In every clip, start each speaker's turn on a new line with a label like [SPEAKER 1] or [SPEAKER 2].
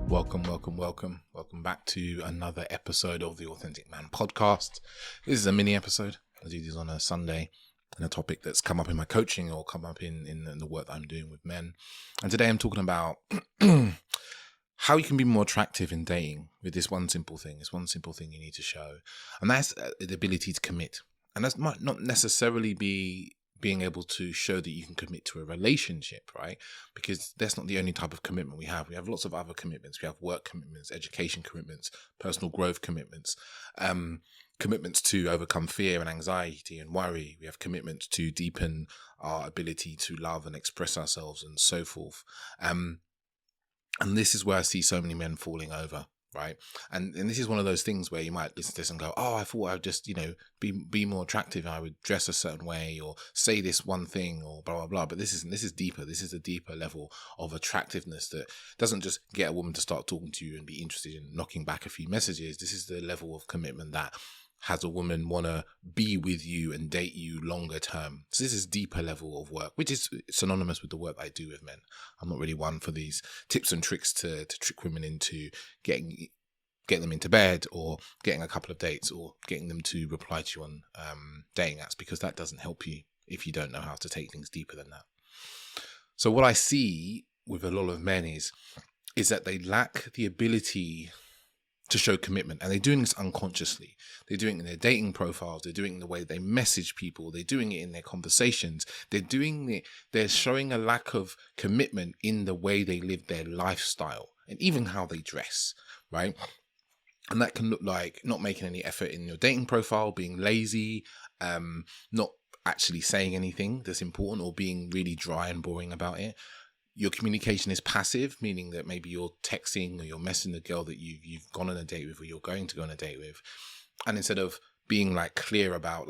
[SPEAKER 1] Welcome back to another episode of the Authentic Man podcast. This is a mini episode. I do these on a Sunday and a topic that's come up in my coaching or come up in the work that I'm doing with men. And today I'm talking about how you can be more attractive in dating with this one simple thing. It's one simple thing you need to show. And that's the ability to commit. And that might not necessarily be being able to show that you can commit to a relationship, right? Because that's not the only type of commitment we have. We have lots of other commitments. We have work commitments, education commitments, personal growth commitments, commitments to overcome fear and anxiety and worry. We have commitments to deepen our ability to love and express ourselves and so forth. And this is where I see so many men falling over. Right. And this is one of those things where you might listen to this and go, oh, I thought I'd just, be more attractive. I would dress a certain way or say this one thing or blah, blah, blah. But this is deeper. This is a deeper level of attractiveness that doesn't just get a woman to start talking to you and be interested in knocking back a few messages. This is the level of commitment that has a woman want to be with you and date you longer term. So this is deeper level of work, which is synonymous with the work I do with men. I'm not really one for these tips and tricks to trick women into getting them into bed or getting a couple of dates or getting them to reply to you on dating apps, because that doesn't help you if you don't know how to take things deeper than that. So what I see with a lot of men is that they lack the ability to show commitment, and they're doing this unconsciously. They're doing it in their dating profiles. They're doing it in the way they message people. They're doing it in their conversations. They're showing a lack of commitment in the way they live their lifestyle and even how they dress, right? And that can look like not making any effort in your dating profile, being lazy, not actually saying anything that's important, or being really dry and boring about it. Your communication is passive, meaning that maybe you're texting or you're messaging the girl that you've gone on a date with or you're going to go on a date with. And instead of being clear about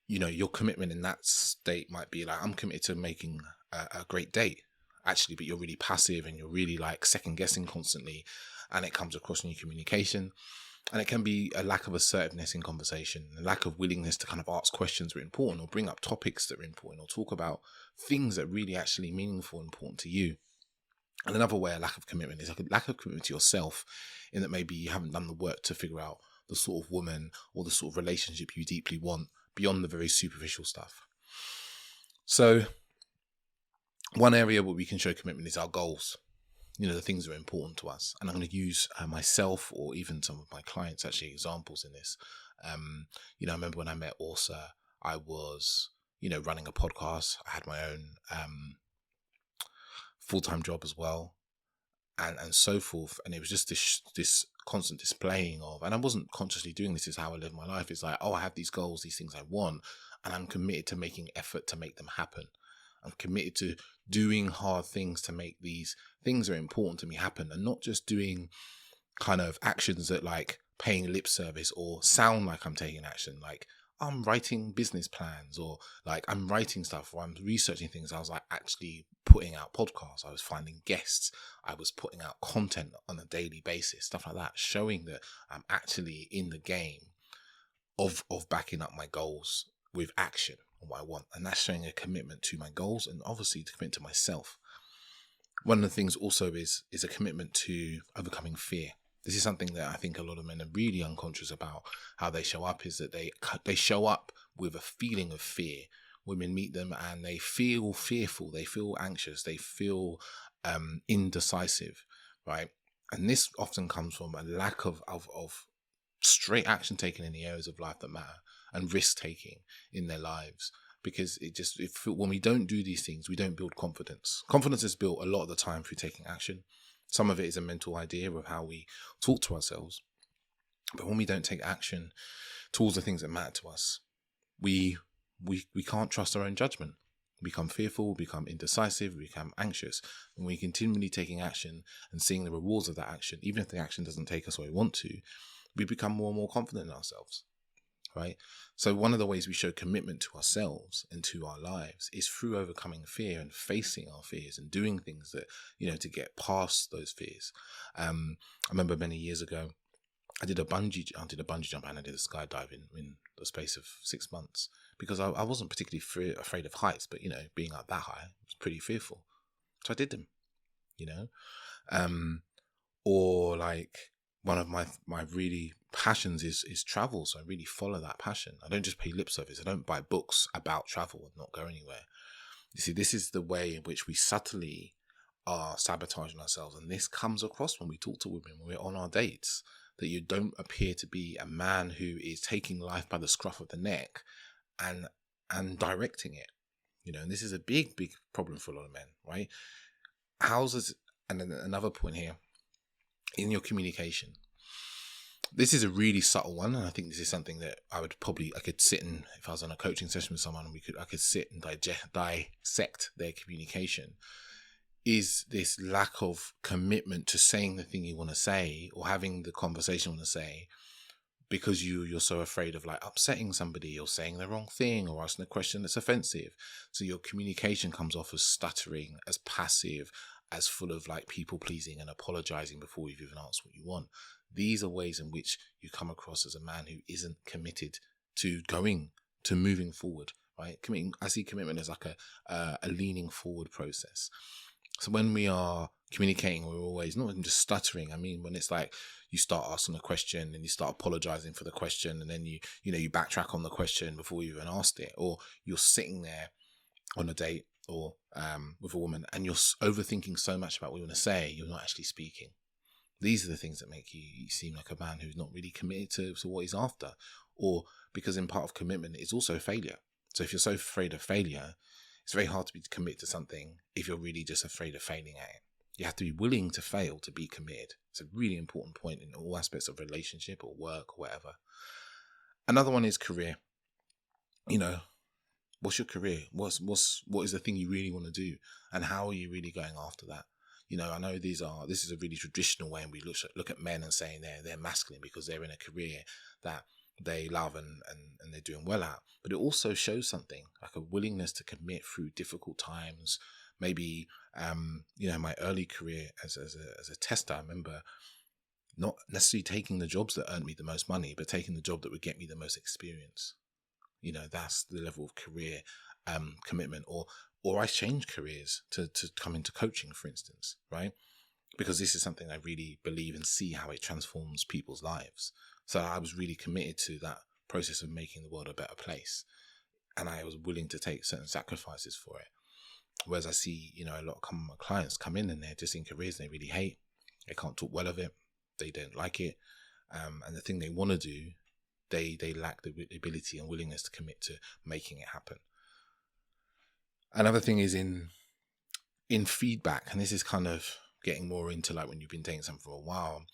[SPEAKER 1] your commitment in that state might be I'm committed to making a great date, actually, but you're really passive and you're really second guessing constantly, and it comes across in your communication. And it can be a lack of assertiveness in conversation, a lack of willingness to kind of ask questions that are important or bring up topics that are important or talk about things that are really actually meaningful and important to you. And another way a lack of commitment is a lack of commitment to yourself, in that maybe you haven't done the work to figure out the sort of woman or the sort of relationship you deeply want beyond the very superficial stuff. So one area where we can show commitment is our goals. The things that are important to us. And I'm going to use myself or even some of my clients, actually, examples in this. I remember when I met Orsa, I was, running a podcast. I had my own full-time job as well, and so forth. And it was just this constant displaying of, and I wasn't consciously doing this, is how I live my life. It's I have these goals, these things I want, and I'm committed to making effort to make them happen. I'm committed to doing hard things to make these things that are important to me happen, and not just doing kind of actions that paying lip service or sound like I'm taking action. I'm writing business plans, or I'm writing stuff, or I'm researching things. I was actually putting out podcasts. I was finding guests. I was putting out content on a daily basis, stuff like that, showing that I'm actually in the game of backing up my goals with action on what I want. And that's showing a commitment to my goals, and obviously to commit to myself. One of the things also is a commitment to overcoming fear. This is something that I think a lot of men are really unconscious about how they show up, is that they show up with a feeling of fear. Women meet them and they feel fearful, they feel anxious, they feel indecisive, right? And this often comes from a lack of straight action taken in the areas of life that matter, and risk taking in their lives. Because when we don't do these things, we don't build confidence. Confidence is built a lot of the time through taking action. Some of it is a mental idea of how we talk to ourselves. But when we don't take action towards the things that matter to us, we can't trust our own judgment. We become fearful, we become indecisive, we become anxious. When we're continually taking action and seeing the rewards of that action, even if the action doesn't take us where we want to, we become more and more confident in ourselves. Right? So one of the ways we show commitment to ourselves and to our lives is through overcoming fear and facing our fears and doing things that, to get past those fears. I remember many years ago, I did a bungee jump and I did a skydiving in the space of 6 months, because I wasn't particularly afraid of heights, but being up that high, I was pretty fearful. So I did them. Or like one of my really passions is travel. So I really follow that passion. I don't just pay lip service. I don't buy books about travel and not go anywhere. You see, this is the way in which we subtly are sabotaging ourselves. And this comes across when we talk to women, when we're on our dates, that you don't appear to be a man who is taking life by the scruff of the neck and directing it. And this is a big problem for a lot of men, right? And then another point here, in your communication. This is a really subtle one, and I think this is something that I could sit in, if I was on a coaching session with someone, I could sit and dissect their communication. Is this lack of commitment to saying the thing you want to say or having the conversation you want to say, because you're so afraid of like upsetting somebody or saying the wrong thing or asking a question that's offensive. So your communication comes off as stuttering, as passive, as full of like people pleasing and apologizing before you've even asked what you want. These are ways in which you come across as a man who isn't committed to moving forward, right? I see commitment as like a leaning forward process. So when we are communicating, we're always not even just stuttering. I mean, when it's like you start asking a question and you start apologizing for the question, and then you backtrack on the question before you even asked it, or you're sitting there on a date or with a woman and you're overthinking so much about what you want to say, you're not actually speaking. These are the things that make you seem like a man who's not really committed to what he's after. Or because in part of commitment is also failure. So if you're so afraid of failure, it's very hard to commit to something if you're really just afraid of failing at it. You have to be willing to fail to be committed. It's a really important point in all aspects of relationship or work or whatever. Another one is career. What's your career? What is the thing you really want to do, and how are you really going after that? I know this is a really traditional way, and we look at men and saying they're masculine because they're in a career that they love and they're doing well at. But it also shows something like a willingness to commit through difficult times. Maybe my early career as a tester, I remember not necessarily taking the jobs that earned me the most money, but taking the job that would get me the most experience. That's the level of career commitment. Or I changed careers to come into coaching, for instance, right? Because this is something I really believe and see how it transforms people's lives. So I was really committed to that process of making the world a better place. And I was willing to take certain sacrifices for it. Whereas I see, a lot of my clients come in and they're just in careers they really hate. They can't talk well of it. They don't like it. And the thing they want to do, they lack the ability and willingness to commit to making it happen. Another thing is in feedback, and this is kind of getting more into like when you've been dating someone for a while,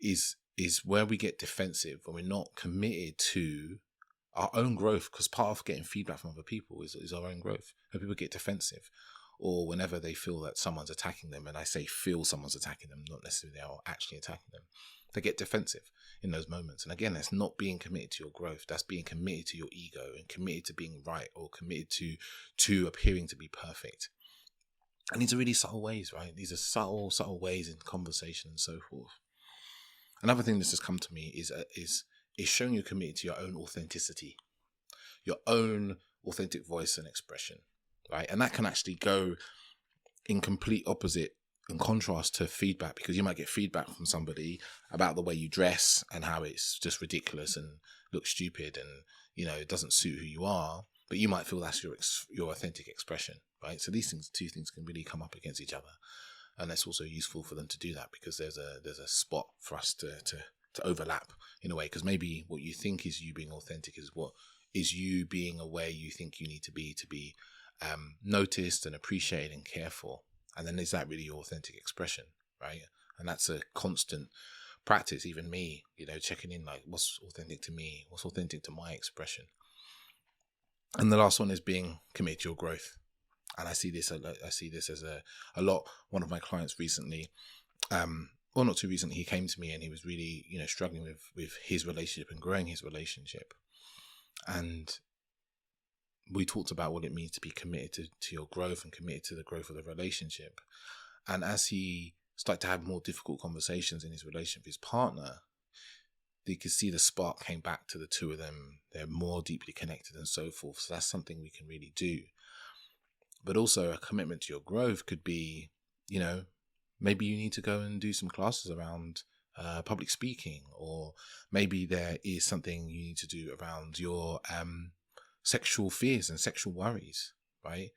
[SPEAKER 1] is where we get defensive when we're not committed to our own growth, because part of getting feedback from other people is our own growth. And people get defensive, or whenever they feel that someone's attacking them, and I say feel someone's attacking them, not necessarily they are actually attacking them, they get defensive in those moments. And again, that's not being committed to your growth. That's being committed to your ego and committed to being right, or committed to appearing to be perfect. And these are really subtle ways, right? These are subtle ways in conversation and so forth. Another thing that's just come to me is showing you're committed to your own authenticity, your own authentic voice and expression, right? And that can actually go in complete opposite and contrast to feedback, because you might get feedback from somebody about the way you dress and how it's just ridiculous and looks stupid and, it doesn't suit who you are, but you might feel that's your authentic expression, right? So these two things can really come up against each other. And that's also useful for them to do that, because there's a spot for us to overlap in a way, because maybe what you think is you being authentic is what is you being aware you think you need to be noticed and appreciated and cared for. And then is that really your authentic expression, right? And that's a constant practice. Even me, checking in, like, what's authentic to me? What's authentic to my expression? And the last one is being committed to your growth. And I see this as a lot. One of my clients recently, well, not too recently, he came to me and he was really, struggling with his relationship and growing his relationship. And we talked about what it means to be committed to your growth and committed to the growth of the relationship. And as he started to have more difficult conversations in his relationship with his partner, you could see the spark came back to the two of them. They're more deeply connected and so forth. So that's something we can really do. But also a commitment to your growth could be, Maybe you need to go and do some classes around public speaking, or maybe there is something you need to do around your sexual fears and sexual worries, right?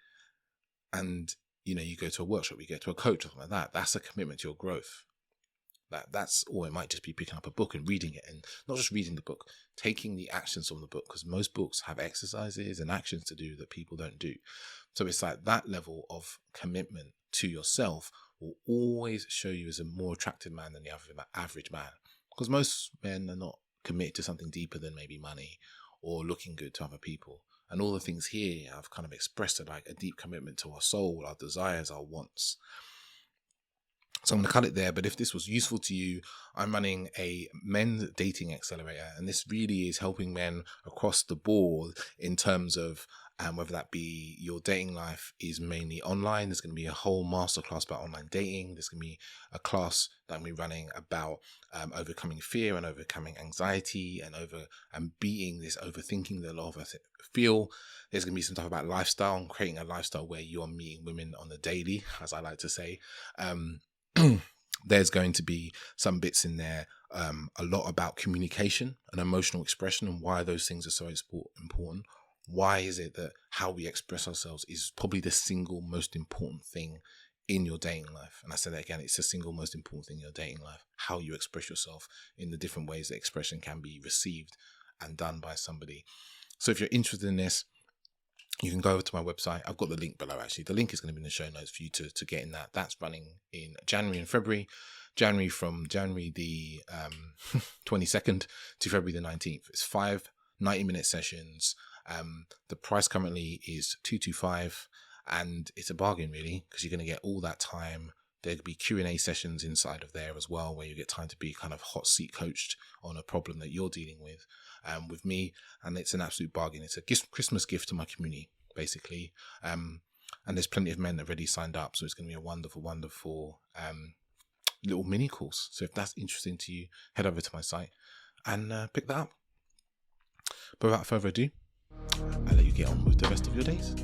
[SPEAKER 1] And, you go to a workshop, you go to a coach or something like that. That's a commitment to your growth. Or it might just be picking up a book and reading it, and not just reading the book, taking the actions from the book, because most books have exercises and actions to do that people don't do. So it's like that level of commitment to yourself will always show you as a more attractive man than the average man, because most men are not committed to something deeper than maybe money or looking good to other people. And all the things here I've kind of expressed are like a deep commitment to our soul, our desires, our wants. So I'm going to cut it there. But if this was useful to you, I'm running a men's dating accelerator, and this really is helping men across the board in terms of whether that be your dating life is mainly online. There's going to be a whole masterclass about online dating. There's going to be a class that I'm running about overcoming fear and overcoming anxiety and beating this overthinking that a lot of us feel. There's going to be some stuff about lifestyle and creating a lifestyle where you are meeting women on the daily, as I like to say. There's going to be some bits in there, a lot about communication and emotional expression, and why those things are so important. Why is it that how we express ourselves is probably the single most important thing in your dating life? And I say that again, it's the single most important thing in your dating life, how you express yourself in the different ways that expression can be received and done by somebody. So if you're interested in this, you can go over to my website. I've got the link below, actually. The link is going to be in the show notes for you to get in that. That's running in January and February. From January the 22nd to February the 19th. It's 5 90-minute sessions. The price currently is $225, and it's a bargain, really, because you're going to get all that time. There'll be Q&A sessions inside of there as well, where you get time to be kind of hot seat coached on a problem that you're dealing with me, and it's an absolute bargain. It's a Christmas gift to my community, basically, and there's plenty of men that have already signed up, so it's going to be a wonderful, wonderful little mini course. So if that's interesting to you, head over to my site and pick that up. But without further ado, I'll let you get on with the rest of your days.